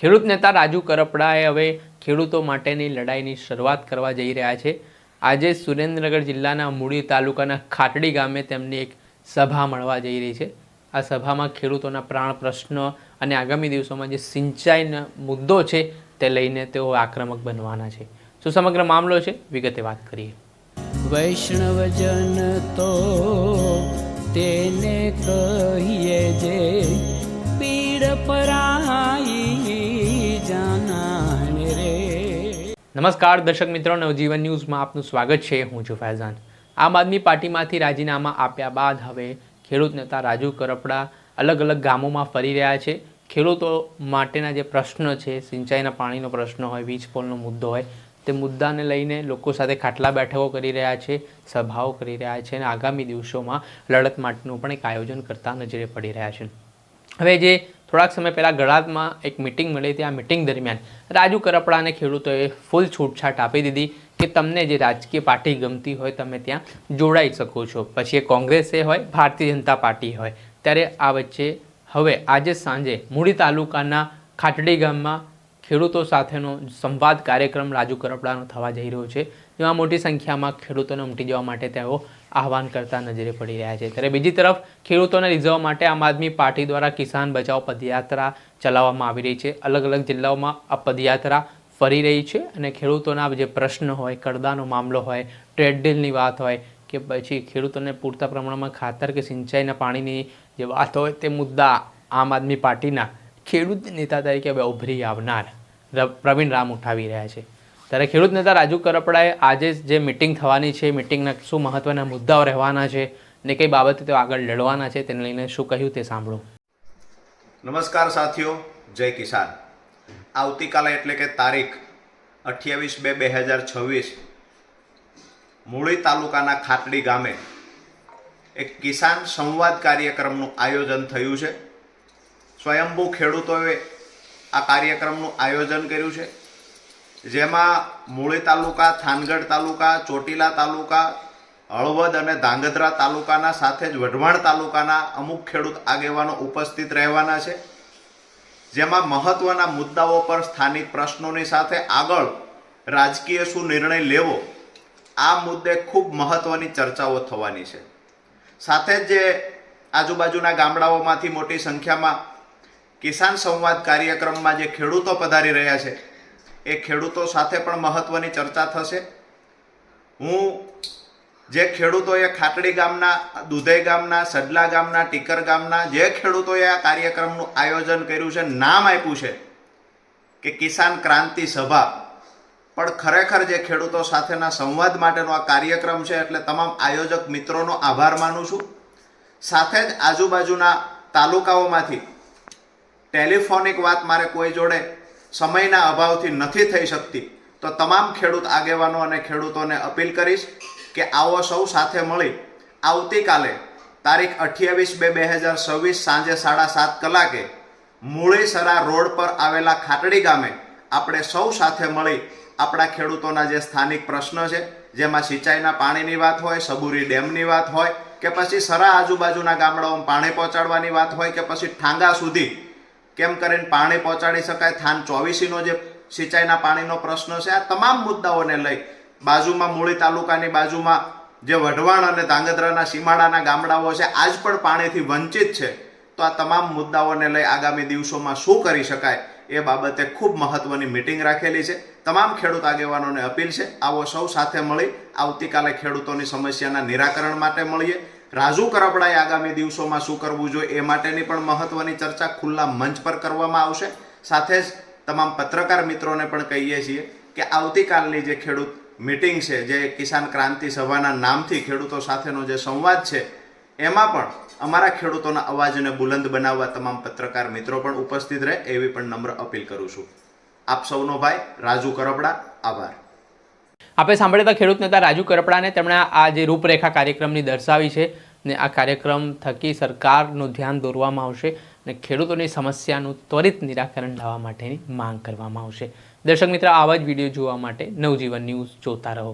ખેડૂત નેતા રાજુ કરપડાએ હવે ખેડૂતો માટેની લડાઈની શરૂઆત કરવા જઈ રહ્યા છે। આજે સુરેન્દ્રનગર જિલ્લાના મૂળી તાલુકાના ખાટડી ગામે તેમની એક સભા મળવા જઈ રહી છે। આ સભામાં ખેડૂતોના પ્રાણ પ્રશ્નો અને આગામી દિવસોમાં જે સિંચાઈનો મુદ્દો છે તે લઈને તેઓ આક્રમક બનવાના છે। શું સમગ્ર મામલો છે, વિગતે વાત કરીએ। વૈષ્ણવજન તો તેને કહીએ જે પીડ પરાઈ જાનાને રે। નમસ્કાર દર્શક મિત્રો, નવજીવન ન્યૂઝમાં આપનું સ્વાગત છે। હું છું ફૈઝાન। આમ આદમી પાર્ટીમાંથી રાજીનામા આપ્યા બાદ હવે ખેડૂત નેતા રાજુ કરપડા અલગ અલગ ગામોમાં ફરી રહ્યા છે। ખેડૂતો માટેના જે પ્રશ્ન છે, સિંચાઈના પાણીનો પ્રશ્ન હોય, વીજ પોલનો મુદ્દો હોય, તે મુદ્દાને લઈને લોકો સાથે ખાટલા બેઠકો કરી રહ્યા છે, સભાઓ કરી રહ્યા છે અને આગામી દિવસોમાં લડત માટેનું પણ એક આયોજન કરતા નજરે પડી રહ્યા છે। હવે જે થોડાક સમય પહેલાં ગળાદમાં એક મિટિંગ મળી હતી, આ મિટિંગ દરમિયાન રાજુ કરપડાને ખેડૂતોએ ફૂલ છૂટછાટ આપી દીધી કે તમને જે રાજકીય પાર્ટી ગમતી હોય તમે ત્યાં જોડાઈ શકો છો, પછી એ કોંગ્રેસે હોય, ભારતીય જનતા પાર્ટી હોય। ત્યારે આ વચ્ચે હવે આજે સાંજે મૂળી તાલુકાના ખાટડી ગામમાં ખેડૂતો સાથેનો સંવાદ કાર્યક્રમ રાજુ કરપડાનો થવા જઈ રહ્યો છે, જેમાં મોટી સંખ્યામાં ખેડૂતોને ઉમટી જવા માટે તેઓ આહવાન કરતા નજરે પડી રહ્યા છે। ત્યારે બીજી તરફ ખેડૂતોને રીઝવવા માટે આમ આદમી પાર્ટી દ્વારા કિસાન બચાવ પદયાત્રા ચલાવવામાં આવી રહી છે। અલગ અલગ જિલ્લાઓમાં આ પદયાત્રા ફરી રહી છે અને ખેડૂતોના જે પ્રશ્ન હોય, કડદાનો મામલો હોય, ટ્રેડ ડીલની વાત હોય કે પછી ખેડૂતોને પૂરતા પ્રમાણમાં ખાતર કે સિંચાઈના પાણીની જે વાત હોય, તે મુદ્દા આમ આદમી પાર્ટીના ખેડૂત નેતા તરીકે હવે ઉભરી આવનાર પ્રવીણ રામ ઉઠાવી રહ્યા છે। ત્યારે ખેડૂત નેતા રાજુ કરપડાએ આજે જે મિટિંગ થવાની છે, મિટિંગના શું મહત્વના મુદ્દાઓ રહેવાના છે અને કઈ બાબતે તેઓ આગળ લડવાના છે તેને લઈને શું કહ્યું તે સાંભળો। નમસ્કાર સાથીઓ, જય કિસાન। આવતીકાલે એટલે કે તારીખ 28/2/2026 મૂળી તાલુકાના ખાટડી ગામે એક કિસાન સંવાદ કાર્યક્રમનું આયોજન થયું છે। સ્વયંભૂ ખેડૂતોએ આ કાર્યક્રમનું આયોજન કર્યું છે, જેમાં મૂળી તાલુકા, થાનગઢ તાલુકા, ચોટીલા તાલુકા, હળવદ અને ધાંગધ્રા તાલુકાના સાથે જ વઢવાણ તાલુકાના અમુક ખેડૂત આગેવાનો ઉપસ્થિત રહેવાના છે, જેમાં મહત્વના મુદ્દાઓ પર સ્થાનિક પ્રશ્નોની સાથે આગળ રાજકીય શું નિર્ણય લેવો આ મુદ્દે ખૂબ મહત્વની ચર્ચાઓ થવાની છે। સાથે જ જે આજુબાજુના ગામડાઓમાંથી મોટી સંખ્યામાં કિસાન સંવાદ કાર્યક્રમમાં જે ખેડૂતો પધારી રહ્યા છે એ ખેડૂતો સાથે પણ મહત્વની ચર્ચા થશે। હું જે ખેડૂતોએ ખાટડી ગામના, દુધઈ ગામના, સડલા ગામના, ટીકર ગામના જે ખેડૂતોએ આ કાર્યક્રમનું આયોજન કર્યું છે, નામ આપ્યું છે કે કિસાન ક્રાંતિ સભા, પણ ખરેખર જે ખેડૂતો સાથેના સંવાદ માટેનો આ કાર્યક્રમ છે, એટલે તમામ આયોજક મિત્રોનો આભાર માનું છું। સાથે જ આજુબાજુના તાલુકાઓમાંથી ટેલિફોનિક વાત મારે કોઈ જોડે સમયના અભાવથી નથી થઈ શકતી, તો તમામ ખેડૂત આગેવાનો અને ખેડૂતોને અપીલ કરીશ કે આવો સૌ સાથે મળી આવતીકાલે તારીખ 28/2/2026 સાંજે 7:30 કલાકે મૂળીસરા રોડ પર આવેલા ખાટડી ગામે આપણે સૌ સાથે મળી આપણા ખેડૂતોના જે સ્થાનિક પ્રશ્ન છે, જેમાં સિંચાઈના પાણીની વાત હોય, સબુરી ડેમની વાત હોય કે પછી સરા આજુબાજુના ગામડાઓમાં પાણી પહોંચાડવાની વાત હોય કે પછી ઠાંગા સુધી કેમ કરીને પાણી પહોંચાડી શકાય, થાન 24નો જે સિંચાઈના પાણીનો પ્રશ્ન છે, આ તમામ મુદ્દાઓને લઈ બાજુમાં મૂળી તાલુકાની બાજુમાં જે વઢવાણ અને ધાંગધ્રાના સીમાડાના ગામડાઓ છે, આજ પણ પાણીથી વંચિત છે, તો આ તમામ મુદ્દાઓને લઈ આગામી દિવસોમાં શું કરી શકાય એ બાબતે ખૂબ મહત્વની મિટિંગ રાખેલી છે। તમામ ખેડૂત આગેવાનોને અપીલ છે, આવો સૌ સાથે મળી આવતીકાલે ખેડૂતોની સમસ્યાના નિરાકરણ માટે મળીએ। રાજુ કરપડાએ આગામી દિવસોમાં શું કરવું જોઈએ એ માટેની પણ મહત્વની ચર્ચા ખુલ્લા મંચ પર કરવામાં આવશે। સાથે જ તમામ પત્રકાર મિત્રોને પણ કહીએ છીએ કે આવતીકાલની જે ખેડૂત મિટિંગ છે, જે કિસાન ક્રાંતિ સભાના નામથી ખેડૂતો સાથેનો જે સંવાદ છે, એમાં પણ અમારા ખેડૂતોના અવાજને બુલંદ બનાવવા તમામ પત્રકાર મિત્રો પણ ઉપસ્થિત રહે એવી પણ નમ્ર અપીલ કરું છું। આપ સૌનો ભાઈ રાજુ કરપડા, આભાર। આપણે સાંભળ્યા હતા ખેડૂત નેતા રાજુ કરપડાને। તેમણે આ જે રૂપરેખા કાર્યક્રમની દર્શાવી છે ને આ કાર્યક્રમ થકી સરકારનું ધ્યાન દોરવામાં આવશે અને ખેડૂતોની સમસ્યાનું ત્વરિત નિરાકરણ લાવવા માટેની માંગ કરવામાં આવશે। દર્શક મિત્ર, આવા જ વિડીયો જોવા માટે નવજીવન ન્યૂઝ જોતા રહો।